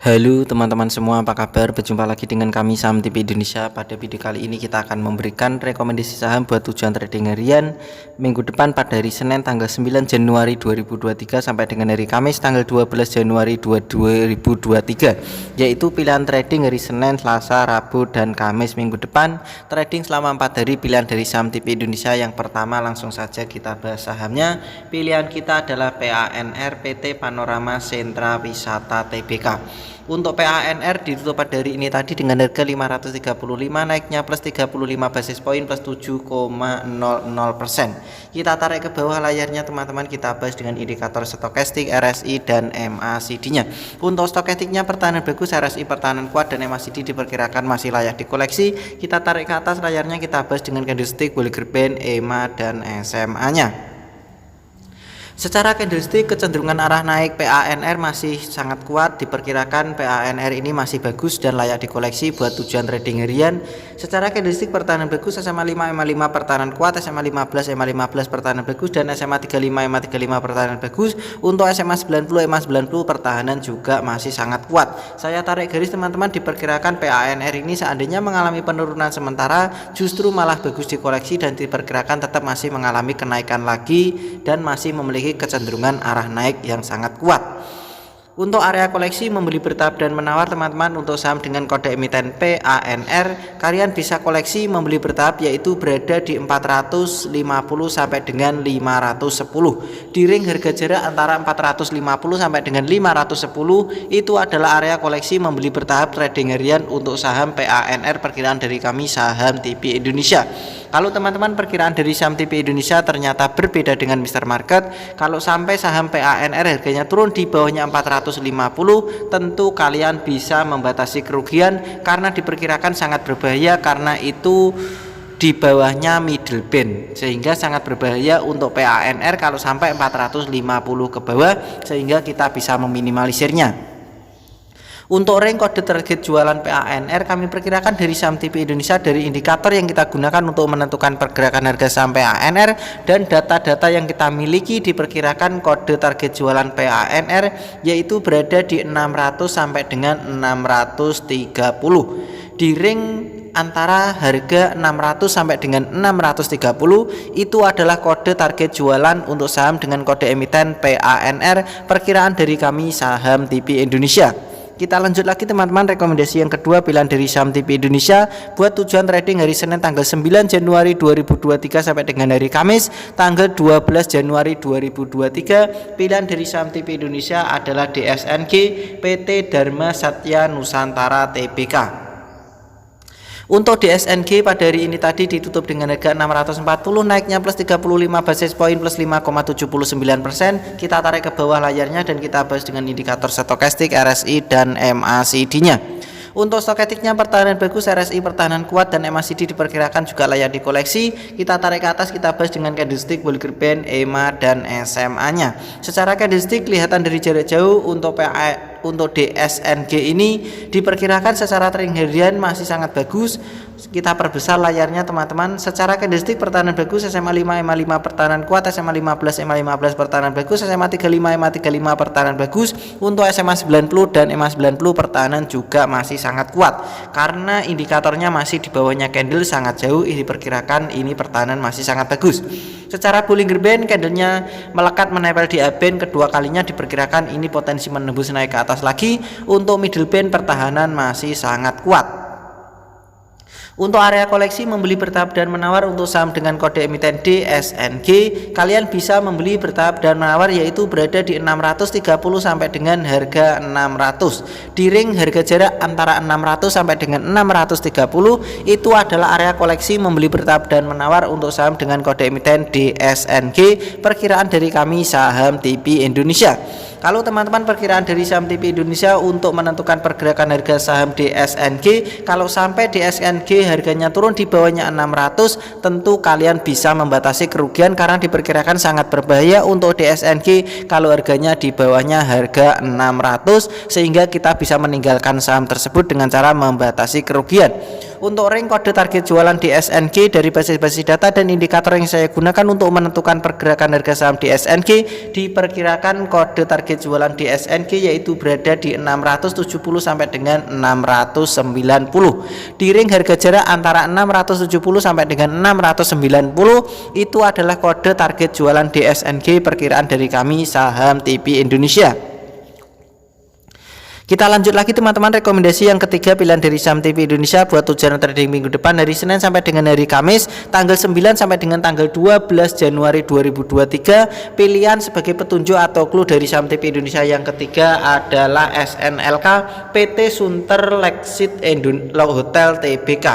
Halo teman-teman semua, apa kabar? Berjumpa lagi dengan kami Saham TV Indonesia. Pada video kali ini kita akan memberikan rekomendasi saham buat tujuan trading harian minggu depan pada hari Senin tanggal 9 Januari 2023 sampai dengan hari Kamis tanggal 12 Januari 2023, yaitu pilihan trading hari Senin, Selasa, Rabu, dan Kamis minggu depan. Trading selama 4 hari pilihan dari Saham TV Indonesia. Yang pertama langsung saja kita bahas sahamnya. Pilihan kita adalah PANR PT Panorama Sentra Wisata Tbk. Untuk PANR ditutup pada hari ini tadi dengan harga 535, naiknya plus 35 basis poin plus 7,00%. Kita tarik ke bawah layarnya teman-teman, kita bahas dengan indikator stokastik, RSI dan MACD-nya. Untuk stokastiknya pertahanan bagus, RSI pertahanan kuat, dan MACD diperkirakan masih layak dikoleksi. Kita tarik ke atas layarnya, kita bahas dengan candlestick, Bollinger Band, EMA dan SMA-nya. Secara candlestick kecenderungan arah naik PANR masih sangat kuat, diperkirakan PANR ini masih bagus dan layak dikoleksi buat tujuan trading harian. Secara candlestick pertahanan bagus, SMA 5 MA5 pertahanan kuat, SMA 15 MA15 pertahanan bagus, dan SMA 35 MA35 pertahanan bagus. Untuk SMA 90 MA90 pertahanan juga masih sangat kuat. Saya tarik garis teman-teman, diperkirakan PANR ini seandainya mengalami penurunan sementara justru malah bagus dikoleksi dan diperkirakan tetap masih mengalami kenaikan lagi dan masih memiliki kecenderungan arah naik yang sangat kuat. Untuk area koleksi membeli bertahap dan menawar teman-teman, untuk saham dengan kode emiten PANR kalian bisa koleksi membeli bertahap, yaitu berada di 450 sampai dengan 510. Di ring harga jarak antara 450 sampai dengan 510 itu adalah area koleksi membeli bertahap trading harian untuk saham PANR perkiraan dari kami Saham TV Indonesia. Kalau teman-teman perkiraan dari Saham TV Indonesia ternyata berbeda dengan Mr. Market, kalau sampai saham PANR harganya turun di bawahnya 450, tentu kalian bisa membatasi kerugian karena diperkirakan sangat berbahaya, karena itu di bawahnya middle band, sehingga sangat berbahaya untuk PANR kalau sampai 450 ke bawah, sehingga kita bisa meminimalisirnya. Untuk range kode target jualan PANR kami perkirakan dari Saham TV Indonesia dari indikator yang kita gunakan untuk menentukan pergerakan harga saham PANR dan data-data yang kita miliki, diperkirakan kode target jualan PANR yaitu berada di 600 sampai dengan 630. Di ring antara harga 600 sampai dengan 630 itu adalah kode target jualan untuk saham dengan kode emiten PANR perkiraan dari kami Saham TV Indonesia. Kita lanjut lagi teman-teman, rekomendasi yang kedua pilihan dari Saham TV Indonesia buat tujuan trading hari Senin tanggal 9 Januari 2023 sampai dengan hari Kamis tanggal 12 Januari 2023. Pilihan dari Saham TV Indonesia adalah DSNG PT Dharma Satya Nusantara Tbk. Untuk DSNG pada hari ini tadi ditutup dengan harga 640, naiknya plus 35 basis poin plus 5,79%. Kita tarik ke bawah layarnya dan kita bahas dengan indikator stokastik, RSI dan MACD-nya. Untuk stokastiknya pertahanan bagus, RSI pertahanan kuat, dan MACD diperkirakan juga layak dikoleksi. Kita tarik ke atas, kita bahas dengan candlestick, Bollinger Band, EMA dan SMA-nya. Secara candlestick kelihatan dari jarak jauh untuk DSNG ini diperkirakan secara trading harian masih sangat bagus. Kita perbesar layarnya teman-teman. Secara candlestick pertahanan bagus, SMA 5 MA5 pertahanan kuat, SMA 15 MA15 pertahanan bagus, SMA 35 MA35 pertahanan bagus. Untuk SMA 90 dan MA90 pertahanan juga masih sangat kuat karena indikatornya masih di bawahnya candle sangat jauh, diperkirakan ini pertahanan masih sangat bagus. Secara Bollinger Band candlenya melekat menempel di A-band kedua kalinya, diperkirakan ini potensi menembus naik ke atas lagi. Untuk middle band pertahanan masih sangat kuat. Untuk area koleksi membeli bertahap dan menawar untuk saham dengan kode emiten DSNG kalian bisa membeli bertahap dan menawar yaitu berada di 630 sampai dengan harga 600. Di ring harga jarak antara 600 sampai dengan 630 itu adalah area koleksi membeli bertahap dan menawar untuk saham dengan kode emiten DSNG perkiraan dari kami Saham TV Indonesia. Kalau teman-teman perkiraan dari Saham TV Indonesia untuk menentukan pergerakan harga saham DSNG, kalau sampai DSNG harganya turun di bawahnya 600, tentu kalian bisa membatasi kerugian karena diperkirakan sangat berbahaya untuk DSNG kalau harganya di bawahnya harga 600, sehingga kita bisa meninggalkan saham tersebut dengan cara membatasi kerugian. Untuk ring kode target jualan di SNG dari basis-basis data dan indikator yang saya gunakan untuk menentukan pergerakan harga saham di SNG, diperkirakan kode target jualan di SNG yaitu berada di 670 sampai dengan 690. Di ring harga jarak antara 670 sampai dengan 690 itu adalah kode target jualan di SNG perkiraan dari kami saham TP Indonesia. Kita lanjut lagi teman-teman, rekomendasi yang ketiga pilihan dari saham TP Indonesia buat tujuan trading minggu depan dari Senin sampai dengan hari Kamis tanggal 9 sampai dengan tanggal 12 Januari 2023. Pilihan sebagai petunjuk atau clue dari saham TP Indonesia yang ketiga adalah SNLK PT Sunter Lexit Hotel Tbk.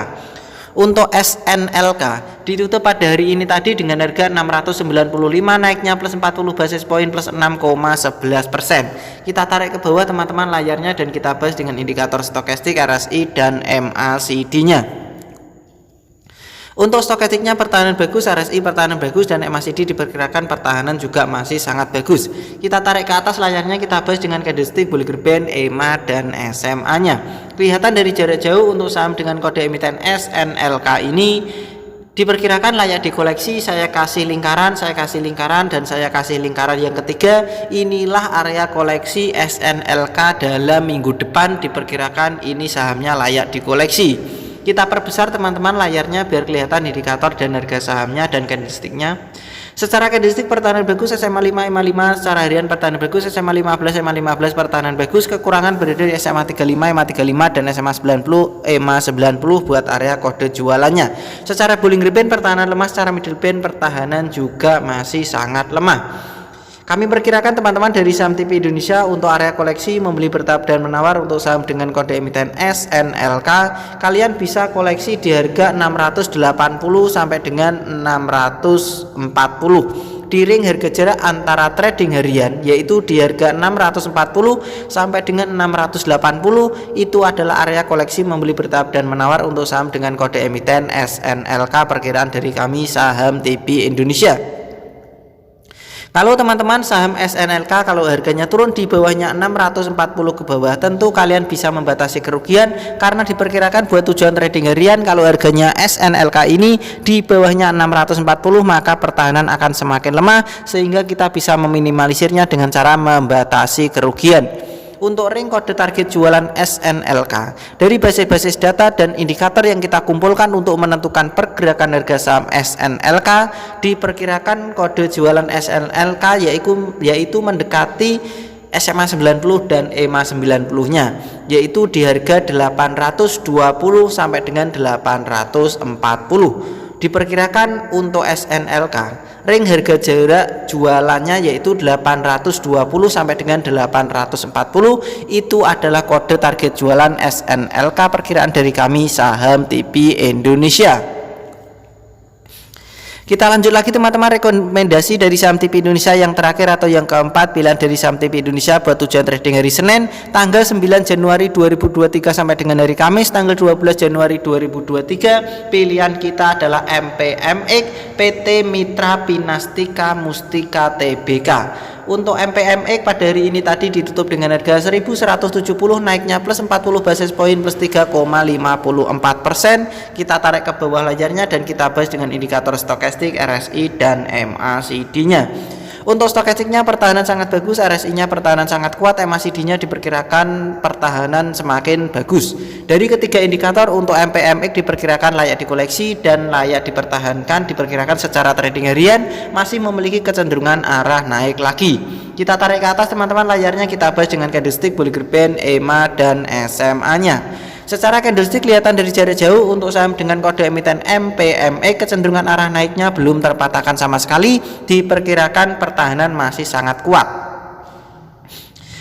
Untuk SNLK ditutup pada hari ini tadi dengan harga 695, naiknya plus 40 basis point plus 6,11%. Kita tarik ke bawah teman-teman layarnya dan kita bahas dengan indikator stokastik, RSI dan MACD-nya. Untuk stokastiknya pertahanan bagus, RSI pertahanan bagus, dan MACD diperkirakan pertahanan juga masih sangat bagus. Kita tarik ke atas layarnya, kita bahas dengan candlestick, Bollinger Band, EMA dan SMA-nya. Kelihatan dari jarak jauh untuk saham dengan kode emiten SNLK ini diperkirakan layak dikoleksi. Saya kasih lingkaran, dan saya kasih lingkaran yang ketiga. Inilah area koleksi SNLK dalam minggu depan. Diperkirakan ini sahamnya layak dikoleksi. Kita perbesar teman-teman layarnya biar kelihatan indikator dan harga sahamnya dan candlesticknya. Secara candlestick pertahanan bagus, SMA 5, EMA 5. Secara harian pertahanan bagus, SMA 15, EMA 15 pertahanan bagus. Kekurangan berada di SMA 35, EMA 35 dan SMA 90, EMA 90 buat area kode jualannya. Secara Bollinger Band pertahanan lemah, secara middle band pertahanan juga masih sangat lemah. Kami perkirakan teman-teman dari saham TP Indonesia untuk area koleksi membeli bertahap dan menawar. Untuk saham dengan kode emiten SNLK kalian bisa koleksi di harga 680 sampai dengan 640. Di ring harga jarak antara trading harian yaitu di harga 640 sampai dengan 680 itu adalah area koleksi membeli bertahap dan menawar untuk saham dengan kode emiten SNLK perkiraan dari kami saham TP Indonesia. Kalau teman-teman saham SNLK kalau harganya turun di bawahnya 640 ke bawah, tentu kalian bisa membatasi kerugian karena diperkirakan buat tujuan trading harian kalau harganya SNLK ini di bawahnya 640 maka pertahanan akan semakin lemah sehingga kita bisa meminimalisirnya dengan cara membatasi kerugian. Untuk ring kode target jualan SNLK dari basis-basis data dan indikator yang kita kumpulkan untuk menentukan pergerakan harga saham SNLK, diperkirakan kode jualan SNLK yaitu mendekati SMA 90 dan EMA 90-nya yaitu di harga 820 sampai dengan 840. Diperkirakan untuk SNLK ring harga jarak jualannya yaitu 820 sampai dengan 840 itu adalah kode target jualan SNLK perkiraan dari kami saham TP Indonesia. Kita lanjut lagi teman-teman, rekomendasi dari saham TP Indonesia yang terakhir atau yang keempat pilihan dari saham TP Indonesia buat tujuan trading hari Senin tanggal 9 Januari 2023 sampai dengan hari Kamis tanggal 12 Januari 2023. Pilihan kita adalah MPMX PT Mitra Pinastika Mustika Tbk. Untuk MPMX pada hari ini tadi ditutup dengan harga 1170, naiknya plus 40 basis point plus 3,54%. Kita tarik ke bawah layarnya dan kita bahas dengan indikator stokastik, RSI dan MACD-nya. Untuk stokastiknya pertahanan sangat bagus, RSI-nya pertahanan sangat kuat, MACD-nya diperkirakan pertahanan semakin bagus. Dari ketiga indikator untuk MPMX diperkirakan layak dikoleksi dan layak dipertahankan. Diperkirakan secara trading harian masih memiliki kecenderungan arah naik lagi. Kita tarik ke atas teman-teman layarnya, kita bahas dengan candlestick, Bollinger Band, EMA dan SMA-nya. Secara candlestick kelihatan dari jarak jauh untuk saham dengan kode emiten MPMX kecenderungan arah naiknya belum terpatahkan sama sekali. Diperkirakan pertahanan masih sangat kuat.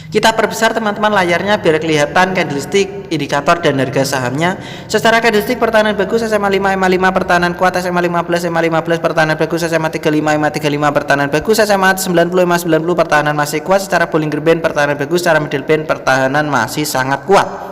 Kita perbesar teman-teman layarnya biar kelihatan candlestick, indikator dan harga sahamnya. Secara candlestick pertahanan bagus, SMA 5, EMA 5 pertahanan kuat, SMA 15, EMA 15 pertahanan bagus, SMA 35, EMA 35 pertahanan bagus, SMA 90, EMA 90 pertahanan masih kuat. Secara Bollinger Band pertahanan bagus, secara middle band pertahanan masih sangat kuat.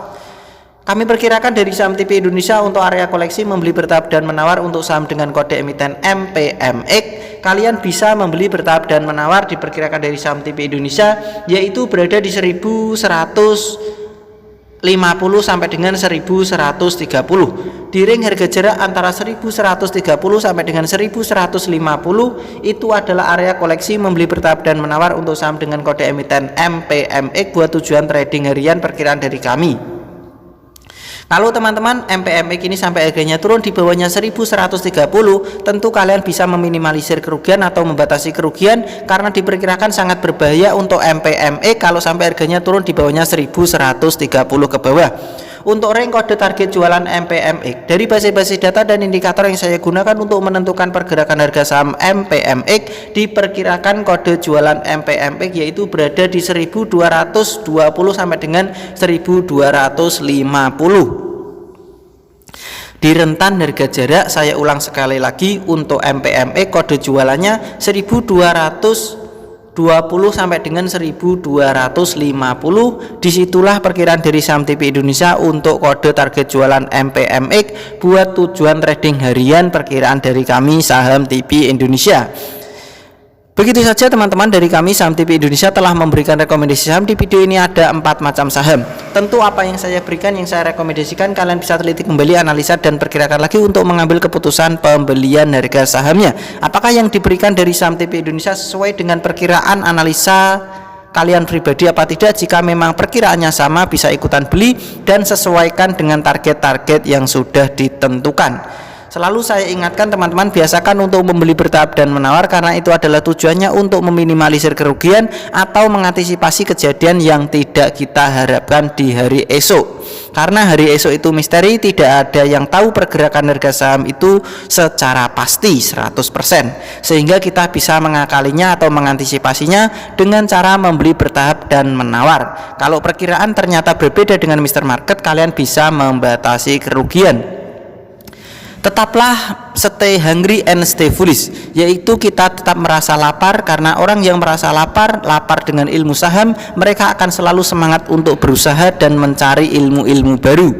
Kami perkirakan dari saham TP Indonesia untuk area koleksi membeli bertahap dan menawar untuk saham dengan kode emiten MPMX. Kalian bisa membeli bertahap dan menawar diperkirakan dari saham TP Indonesia yaitu berada di 1100 sampai dengan 1130. Di ring harga jarak antara 1130 sampai dengan 1150 itu adalah area koleksi membeli bertahap dan menawar untuk saham dengan kode emiten MPMX buat tujuan trading harian perkiraan dari kami. Kalau teman-teman MPMX ini sampai harganya turun di bawahnya 1130, tentu kalian bisa meminimalisir kerugian atau membatasi kerugian karena diperkirakan sangat berbahaya untuk MPMX kalau sampai harganya turun di bawahnya 1130 ke bawah. Untuk range kode target jualan MPMX dari basis data dan indikator yang saya gunakan untuk menentukan pergerakan harga saham MPMX, diperkirakan kode jualan MPMX yaitu berada di 1220 sampai dengan 1250. Di rentan harga jarak, saya ulang sekali lagi, untuk MPMX kode jualannya 1220 sampai dengan 1250. Disitulah perkiraan dari Saham TP Indonesia untuk kode target jualan MPMX buat tujuan trading harian perkiraan dari kami Saham TP Indonesia. Begitu saja teman-teman dari kami Saham TP Indonesia telah memberikan rekomendasi saham. Di video ini ada 4 macam saham. Tentu apa yang saya berikan, yang saya rekomendasikan, kalian bisa teliti kembali, analisa dan perkirakan lagi untuk mengambil keputusan pembelian harga sahamnya. Apakah yang diberikan dari Saham TP Indonesia sesuai dengan perkiraan analisa kalian pribadi apa tidak? Jika memang perkiraannya sama, bisa ikutan beli dan sesuaikan dengan target-target yang sudah ditentukan. Selalu saya ingatkan teman-teman, biasakan untuk membeli bertahap dan menawar karena itu adalah tujuannya untuk meminimalisir kerugian atau mengantisipasi kejadian yang tidak kita harapkan di hari esok. Karena hari esok itu misteri, tidak ada yang tahu pergerakan harga saham itu secara pasti 100%. Sehingga kita bisa mengakalinya atau mengantisipasinya dengan cara membeli bertahap dan menawar. Kalau perkiraan ternyata berbeda dengan Mr. Market, kalian bisa membatasi kerugian. Tetaplah stay hungry and stay foolish, yaitu kita tetap merasa lapar, karena orang yang merasa lapar dengan ilmu saham, mereka akan selalu semangat untuk berusaha dan mencari ilmu-ilmu baru.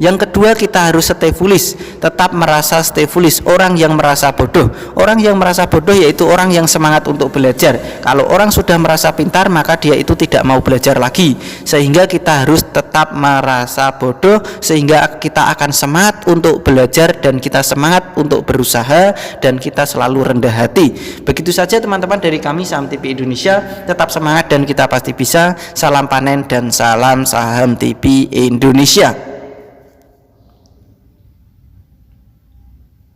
Yang kedua, kita harus stay foolish, tetap merasa stay foolish, orang yang merasa bodoh. Orang yang merasa bodoh yaitu orang yang semangat untuk belajar. Kalau orang sudah merasa pintar, maka dia itu tidak mau belajar lagi. Sehingga kita harus tetap merasa bodoh, sehingga kita akan semangat untuk belajar dan kita semangat untuk berusaha dan kita selalu rendah hati. Begitu saja teman-teman dari kami Saham TP Indonesia, tetap semangat dan kita pasti bisa. Salam panen dan salam Saham TP Indonesia.